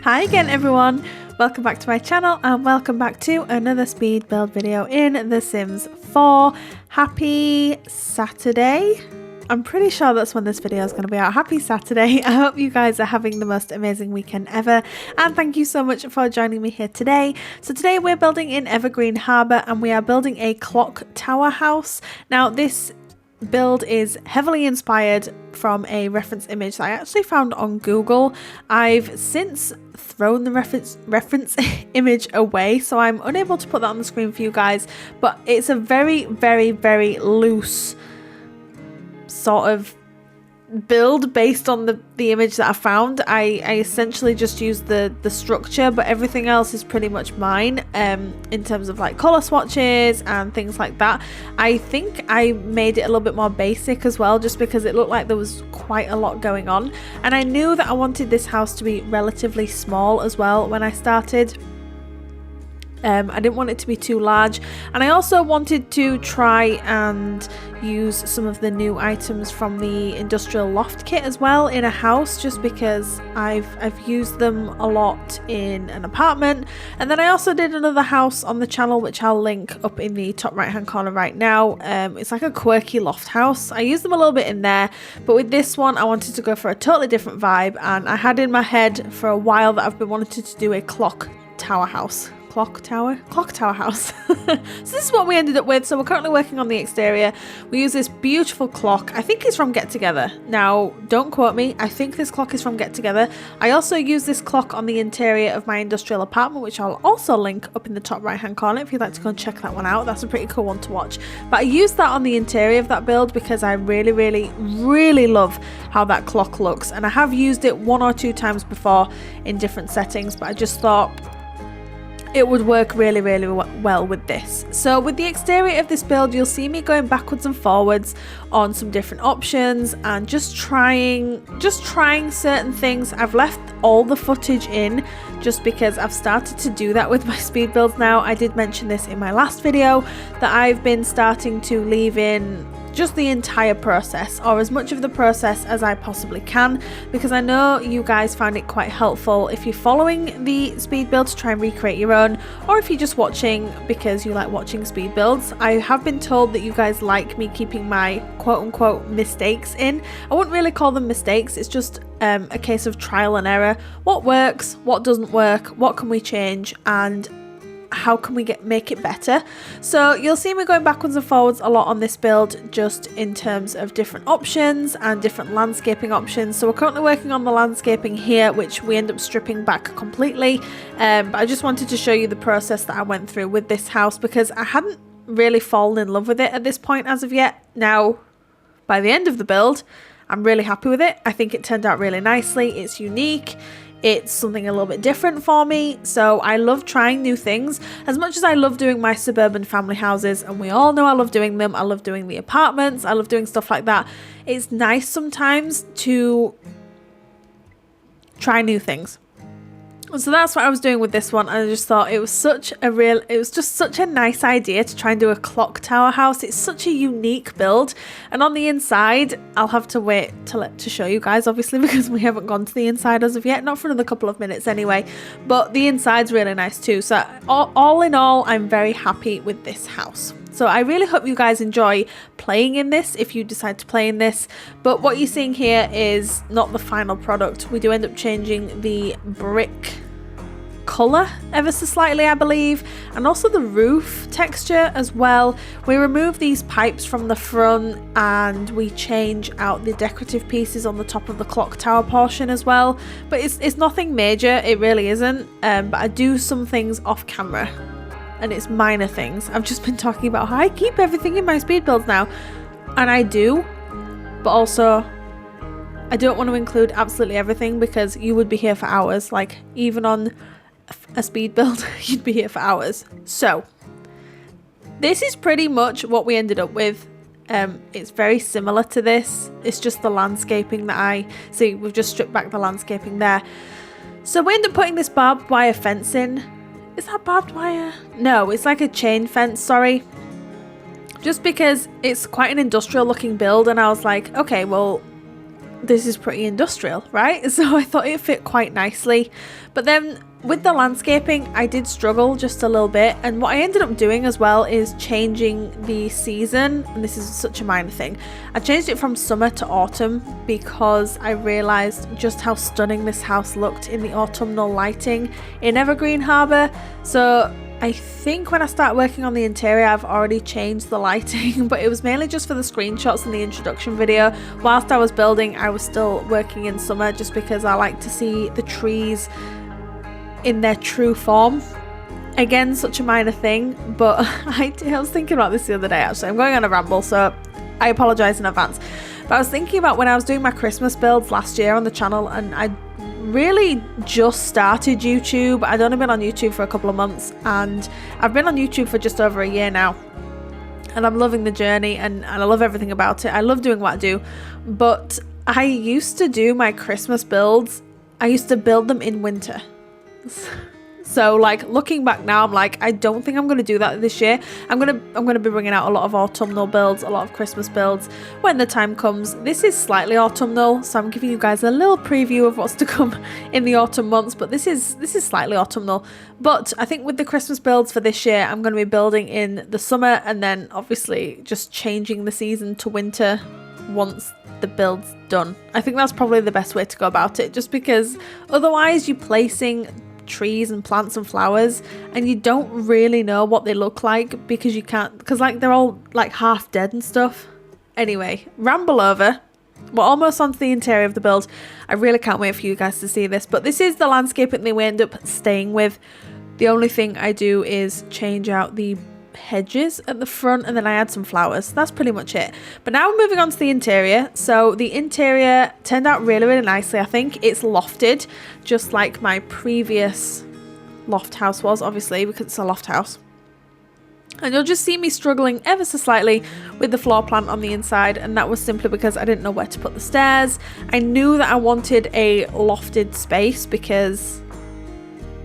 Hi again everyone, welcome back to my channel and welcome back to another speed build video in The Sims 4. Happy Saturday. I'm pretty sure that's when this video is going to be out. Happy Saturday. I hope you guys are having the most amazing weekend ever and thank you so much for joining me here today. So today we're building in Evergreen Harbor and we are building a clock tower house. Now this build is heavily inspired from a reference image that I actually found on Google. I've since thrown the reference image away, so I'm unable to put that on the screen for you guys, but it's a very loose sort of build based on the image that I found. I essentially just used the structure, but everything else is pretty much mine in terms of like color swatches and things like that. I think I made it a little bit more basic as well, just because it looked like there was quite a lot going on, and I knew that I wanted this house to be relatively small as well when I started. I didn't want it to be too large, and I also wanted to try and use some of the new items from the industrial loft kit as well in a house, just because I've used them a lot in an apartment. And then I also did another house on the channel which I'll link up in the top right hand corner right now. It's like a quirky loft house. I used them a little bit in there, but with this one I wanted to go for a totally different vibe, and I had in my head for a while that I've been wanting to do a clock tower house. Clock tower house. So this is what we ended up with. So we're currently working on the exterior. We use this beautiful clock. I think it's from Get Together. Now don't quote me, I think this clock is from Get Together. I also use this clock on the interior of my industrial apartment, which I'll also link up in the top right hand corner if you'd like to go and check that one out. That's a pretty cool one to watch. But I used that on the interior of that build because I really love how that clock looks, and I have used it 1 or 2 times before in different settings, but I just thought it would work really well with this. So with the exterior of this build, you'll see me going backwards and forwards on some different options and just trying certain things. I've left all the footage in just because I've started to do that with my speed builds now. I did mention this in my last video that I've been starting to leave in just the entire process, or as much of the process as I possibly can, because I know you guys find it quite helpful if you're following the speed build to try and recreate your own, or if you're just watching because you like watching speed builds. I have been told that you guys like me keeping my quote-unquote mistakes in. I wouldn't really call them mistakes, it's just a case of trial and error. What works, what doesn't work, what can we change, and how can we make it better. So you'll see me going backwards and forwards a lot on this build, just in terms of different options and different landscaping options. So we're currently working on the landscaping here, which we end up stripping back completely, but I just wanted to show you the process that I went through with this house because I hadn't really fallen in love with it at this point as of yet. Now by the end of the build I'm really happy with it. I think it turned out really nicely. It's unique. It's something a little bit different for me, so I love trying new things. As much as I love doing my suburban family houses, and we all know I love doing them, I love doing the apartments, I love doing stuff like that, it's nice sometimes to try new things. So that's what I was doing with this one, and I just thought it was just such a nice idea to try and do a clock tower house. It's such a unique build, and on the inside I'll have to wait to show you guys, obviously, because we haven't gone to the inside as of yet, not for another couple of minutes anyway, but the inside's really nice too. So all in all, I'm very happy with this house. So I really hope you guys enjoy playing in this if you decide to play in this. But what you're seeing here is not the final product. We do end up changing the brick colour ever so slightly, I believe, and also the roof texture as well. We remove these pipes from the front and we change out the decorative pieces on the top of the clock tower portion as well. But it's nothing major, it really isn't. But I do some things off camera, and it's minor things. I've just been talking about how I keep everything in my speed builds now, and I do, but also I don't want to include absolutely everything because you would be here for hours. Like, even on a speed build you'd be here for hours. So this is pretty much what we ended up with. It's very similar to this, it's just the landscaping that I see. We've just stripped back the landscaping there. So we end up putting this barbed wire fence in. Is that barbed wire? No, it's like a chain fence, sorry. Just because it's quite an industrial looking build, and I was like, okay, well, this is pretty industrial, right? So I thought it fit quite nicely. But then with the landscaping, I did struggle just a little bit. And what I ended up doing as well is changing the season. And this is such a minor thing. I changed it from summer to autumn because I realized just how stunning this house looked in the autumnal lighting in Evergreen Harbor. So I think when I start working on the interior, I've already changed the lighting, but it was mainly just for the screenshots and the introduction video. Whilst I was building, I was still working in summer just because I like to see the trees in their true form. Again, such a minor thing, but I was thinking about this the other day actually. I'm going on a ramble, so I apologise in advance. But I was thinking about when I was doing my Christmas builds last year on the channel, and I really just started YouTube. I'd only been on YouTube for a couple of months, and I've been on YouTube for just over a year now, and I'm loving the journey, and I love everything about it. I love doing what I do. But I used to do my Christmas builds, I used to build them in winter. So like looking back now, I'm like, I don't think I'm going to do that this year. I'm going to be bringing out a lot of autumnal builds, a lot of Christmas builds when the time comes. This is slightly autumnal, so I'm giving you guys a little preview of what's to come in the autumn months, but this is slightly autumnal. But I think with the Christmas builds for this year, I'm going to be building in the summer and then obviously just changing the season to winter once the build's done. I think that's probably the best way to go about it, just because otherwise you're placing trees and plants and flowers and you don't really know what they look like because you can't, because like they're all like half dead and stuff. Anyway, ramble over. We're almost onto the interior of the build. I really can't wait for you guys to see this, but this is the landscaping that we end up staying with. The only thing I do is change out the hedges at the front and then I add some flowers. That's pretty much it. But now we're moving on to the interior. So the interior turned out really nicely. I think it's lofted just like my previous loft house was, obviously, because it's a loft house. And you'll just see me struggling ever so slightly with the floor plan on the inside, and that was simply because I didn't know where to put the stairs. I knew that I wanted a lofted space because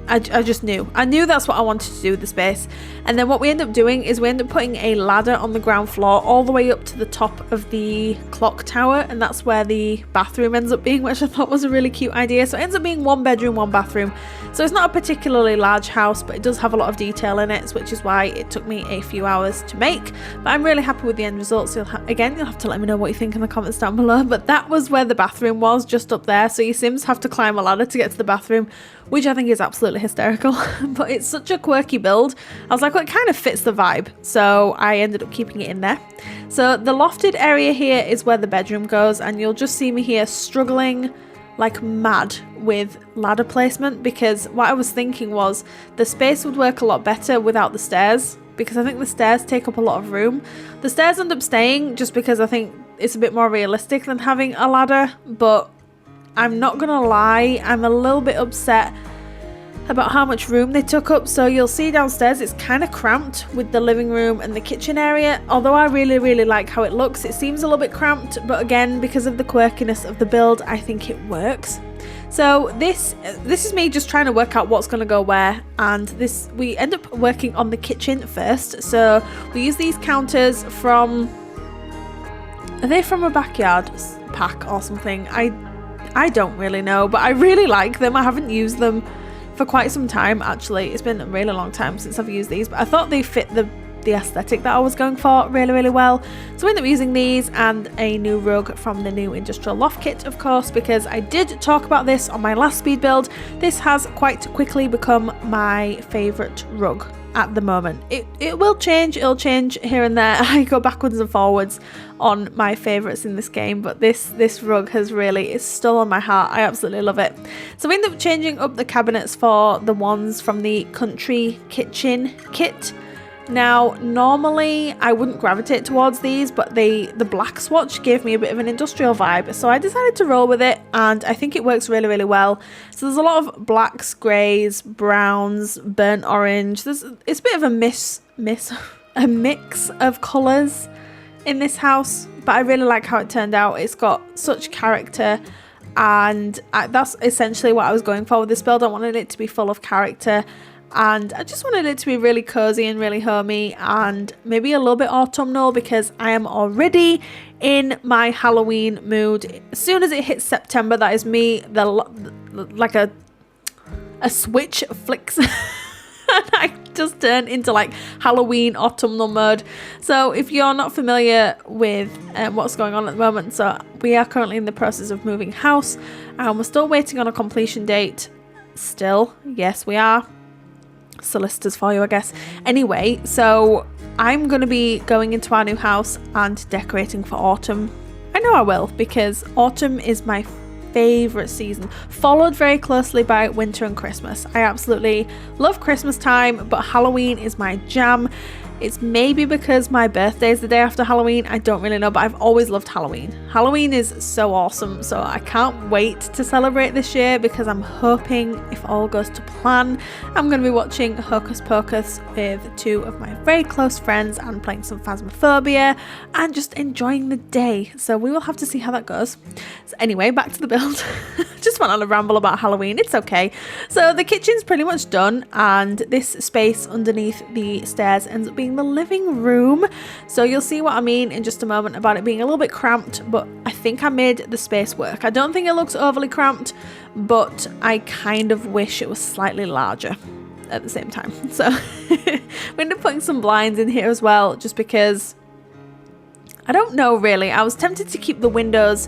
I just knew. I knew that's what I wanted to do with the space. And then what we end up doing is we end up putting a ladder on the ground floor all the way up to the top of the clock tower, and that's where the bathroom ends up being, which I thought was a really cute idea. So it ends up being 1 bedroom, 1 bathroom. So it's not a particularly large house, but it does have a lot of detail in it, which is why it took me a few hours to make. But I'm really happy with the end result. So you'll have to let me know what you think in the comments down below. But that was where the bathroom was, just up there. So your Sims have to climb a ladder to get to the bathroom, which I think is absolutely hysterical. But it's such a quirky build. I was like, well, it kind of fits the vibe. So I ended up keeping it in there. So the lofted area here is where the bedroom goes, and you'll just see me here struggling like mad with ladder placement, because what I was thinking was the space would work a lot better without the stairs, because I think the stairs take up a lot of room. The stairs end up staying just because I think it's a bit more realistic than having a ladder, but I'm not gonna lie, I'm a little bit upset about how much room they took up. So you'll see downstairs it's kind of cramped with the living room and the kitchen area. Although I really like how it looks, it seems a little bit cramped, but again, because of the quirkiness of the build, I think it works. So this is me just trying to work out what's going to go where, and we end up working on the kitchen first. So we use these counters from, are they from a backyard pack or something? I don't really know, but I really like them. I haven't used them for quite some time actually. It's been a really long time since I've used these, but I thought they fit the aesthetic that I was going for really well. So I ended up using these and a new rug from the new industrial loft kit, of course, because I did talk about this on my last speed build. This has quite quickly become my favorite rug at the moment. It will change, it'll change here and there. I go backwards and forwards on my favorites in this game, but this rug has really, it's still on my heart. I absolutely love it. So we ended up changing up the cabinets for the ones from the country kitchen kit. Now normally I wouldn't gravitate towards these, but the black swatch gave me a bit of an industrial vibe, so I decided to roll with it, and I think it works really well. So there's a lot of blacks, greys, browns, burnt orange. It's a bit of a mix of colours in this house, but I really like how it turned out. It's got such character, and that's essentially what I was going for with this build. I wanted it to be full of character, and I just wanted it to be really cozy and really homey and maybe a little bit autumnal because I am already in my Halloween mood. As soon as it hits September, that is me, like a switch flicks and I just turn into like Halloween autumnal mode. So if you're not familiar with what's going on at the moment, so we are currently in the process of moving house and we're still waiting on a completion date. Still, yes we are. Solicitors for you, I guess. Anyway, so I'm going to be going into our new house and decorating for autumn. I know I will, because autumn is my favourite season, followed very closely by winter and Christmas. I absolutely love Christmas time, but Halloween is my jam. It's maybe because my birthday is the day after Halloween, I don't really know, but I've always loved Halloween. Halloween is so awesome, so I can't wait to celebrate this year because I'm hoping, if all goes to plan, I'm going to be watching Hocus Pocus with two of my very close friends and playing some Phasmophobia and just enjoying the day. So we will have to see how that goes. So anyway, back to the build. Just went on a ramble about Halloween, it's okay. So the kitchen's pretty much done and this space underneath the stairs ends up being the living room. So you'll see what I mean in just a moment about it being a little bit cramped, but I think I made the space work. I don't think it looks overly cramped, but I kind of wish it was slightly larger at the same time. So we ended up putting some blinds in here as well, just because I don't know really. I was tempted to keep the windows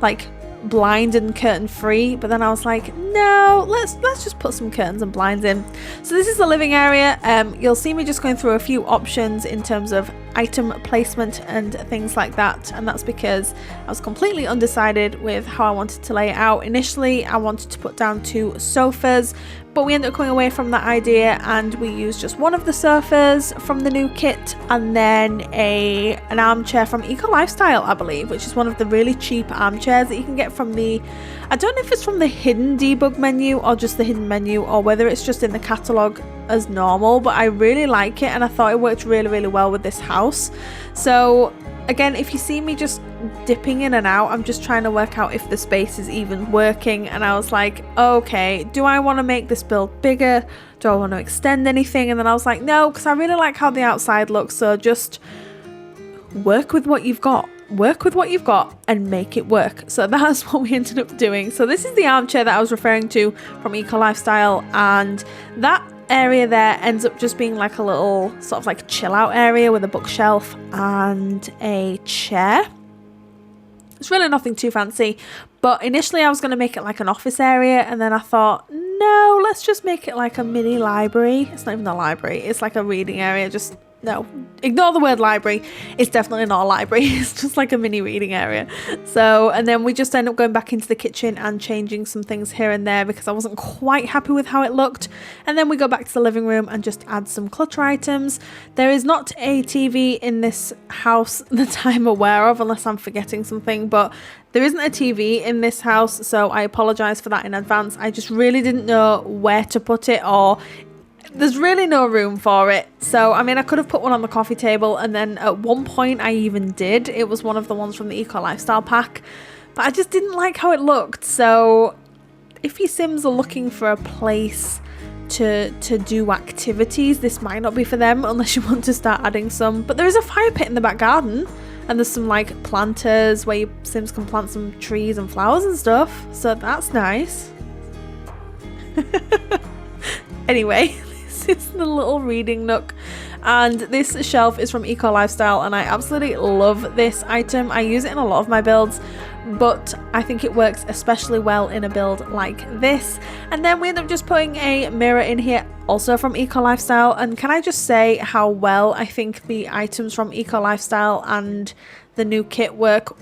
like blind and curtain free, but then I was like, no, let's just put some curtains and blinds in. So this is the living area. You'll see me just going through a few options in terms of item placement and things like that, and that's because I was completely undecided with how I wanted to lay it out. Initially I wanted to put down 2 sofas, but we ended up going away from that idea and we used just one of the sofas from the new kit and then an armchair from Eco Lifestyle, I believe, which is one of the really cheap armchairs that you can get from the, I don't know if it's from the hidden debug menu or just the hidden menu or whether it's just in the catalogue as normal, but I really like it and I thought it worked really, really well with this house. So again, if you see me just dipping in and out, I'm just trying to work out if the space is even working, and I was like, okay, do I want to make this build bigger? Do I want to extend anything? And then I was like, no, because I really like how the outside looks, so just work with what you've got. Work with what you've got and make it work. So that's what we ended up doing. So this is the armchair that I was referring to from Eco Lifestyle, and that area there ends up just being like a little sort of like chill out area with a bookshelf and a chair. It's really nothing too fancy, but initially I was going to make it like an office area, and then I thought, no, let's just make it like a mini library. It's not even a library, it's like a reading area. Just no, ignore the word library. It's definitely not a library. It's just like a mini reading area. So, and then we just end up going back into the kitchen and changing some things here and there because I wasn't quite happy with how it looked. And then we go back to the living room and just add some clutter items. There is not a TV in this house that I'm aware of, unless I'm forgetting something, but there isn't a TV in this house, so I apologize for that in advance. I just really didn't know where to put it, or there's really no room for it. So I mean, I could have put one on the coffee table, and then at one point I even did. It was one of the ones from the Eco Lifestyle pack, but I just didn't like how it looked. So if you Sims are looking for a place to do activities, this might not be for them unless you want to start adding some. But there is a fire pit in the back garden, and there's some like planters where you Sims can plant some trees and flowers and stuff, so that's nice. Anyway, this is the little reading nook, and this shelf is from Eco Lifestyle, and I absolutely love this item. I use it in a lot of my builds, but I think it works especially well in a build like this. And then we end up just putting a mirror in here, also from Eco Lifestyle. And can I just say how well I think the items from Eco Lifestyle and the new kit work?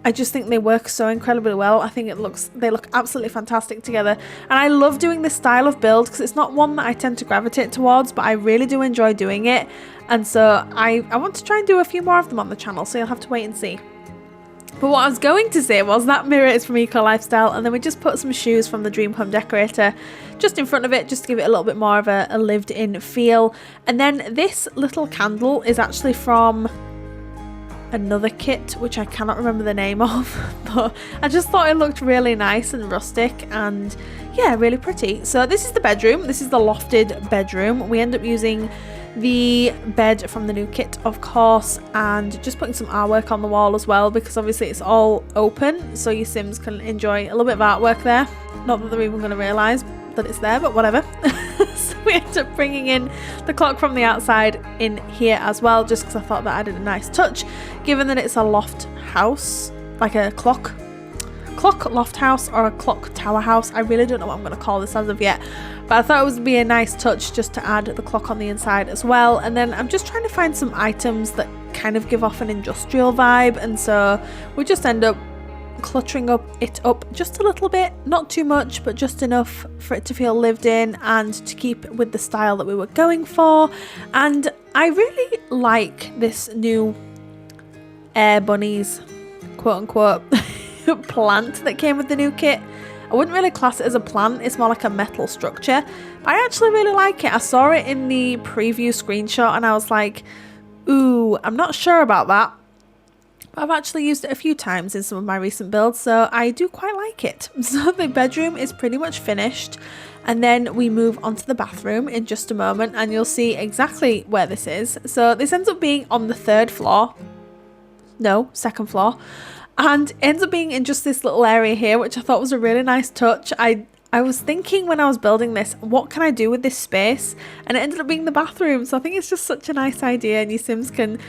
I just think they work so incredibly well. I think they look absolutely fantastic together, and I love doing this style of build because it's not one that I tend to gravitate towards, but I really do enjoy doing it. And so I want to try and do a few more of them on the channel, so you'll have to wait and see. But what I was going to say was that mirror is from Eco Lifestyle, and then we just put some shoes from the Dream Home Decorator just in front of it, just to give it a little bit more of a lived in feel. And then this little candle is actually from another kit which I cannot remember the name of, but I just thought it looked really nice and rustic and yeah, really pretty. So this is the bedroom. This is the lofted bedroom. We end up using the bed from the new kit, of course, and just putting some artwork on the wall as well, because obviously it's all open, so your Sims can enjoy a little bit of artwork there. Not that they're even going to realise that it's there, but whatever. So we end up bringing in the clock from the outside in here as well, just because I thought that added a nice touch, given that it's a loft house, like a clock loft house or a clock tower house. I really don't know what I'm going to call this as of yet, but I thought it would be a nice touch just to add the clock on the inside as well. And then I'm just trying to find some items that kind of give off an industrial vibe, and so we just end up cluttering it up just a little bit, not too much, but just enough for it to feel lived in and to keep with the style that we were going for. And I really like this new air bunnies, quote unquote, plant that came with the new kit. I wouldn't really class it as a plant, it's more like a metal structure, but I actually really like it. I saw it in the preview screenshot and I was like, ooh, I'm not sure about that. But I've actually used it a few times in some of my recent builds, so I do quite like it. So the bedroom is pretty much finished, and then we move on to the bathroom in just a moment and you'll see exactly where this is. So this ends up being on the second floor, and ends up being in just this little area here, which I thought was a really nice touch. I was thinking when I was building this, what can I do with this space? And it ended up being the bathroom. So I think it's just such a nice idea, and your Sims can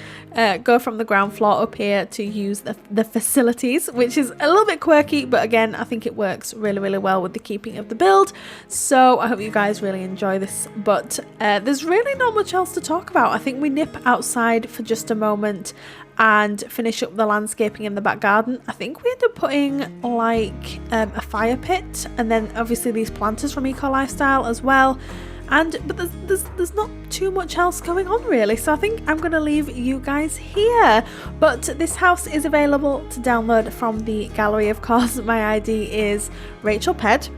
go from the ground floor up here to use the facilities, which is a little bit quirky, but again, I think it works really, really well with the keeping of the build. So I hope you guys really enjoy this, but there's really not much else to talk about. I think we nip outside for just a moment and finish up the landscaping in the back garden. I think we end up putting like a fire pit, and then obviously these planters from Eco Lifestyle as well. But there's not too much else going on really, so I think I'm going to leave you guys here. But this house is available to download from the gallery, of course. My ID is RachelPedd.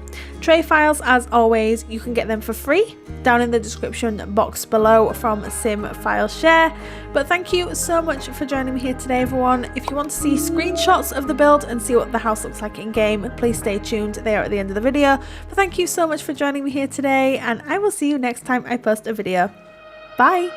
Tray files, as always, you can get them for free down in the description box below from Sim File Share. But thank you so much for joining me here today, everyone. If you want to see screenshots of the build and see what the house looks like in game, please stay tuned. They are at the end of the video. But thank you so much for joining me here today, and I will see you next time I post a video. Bye!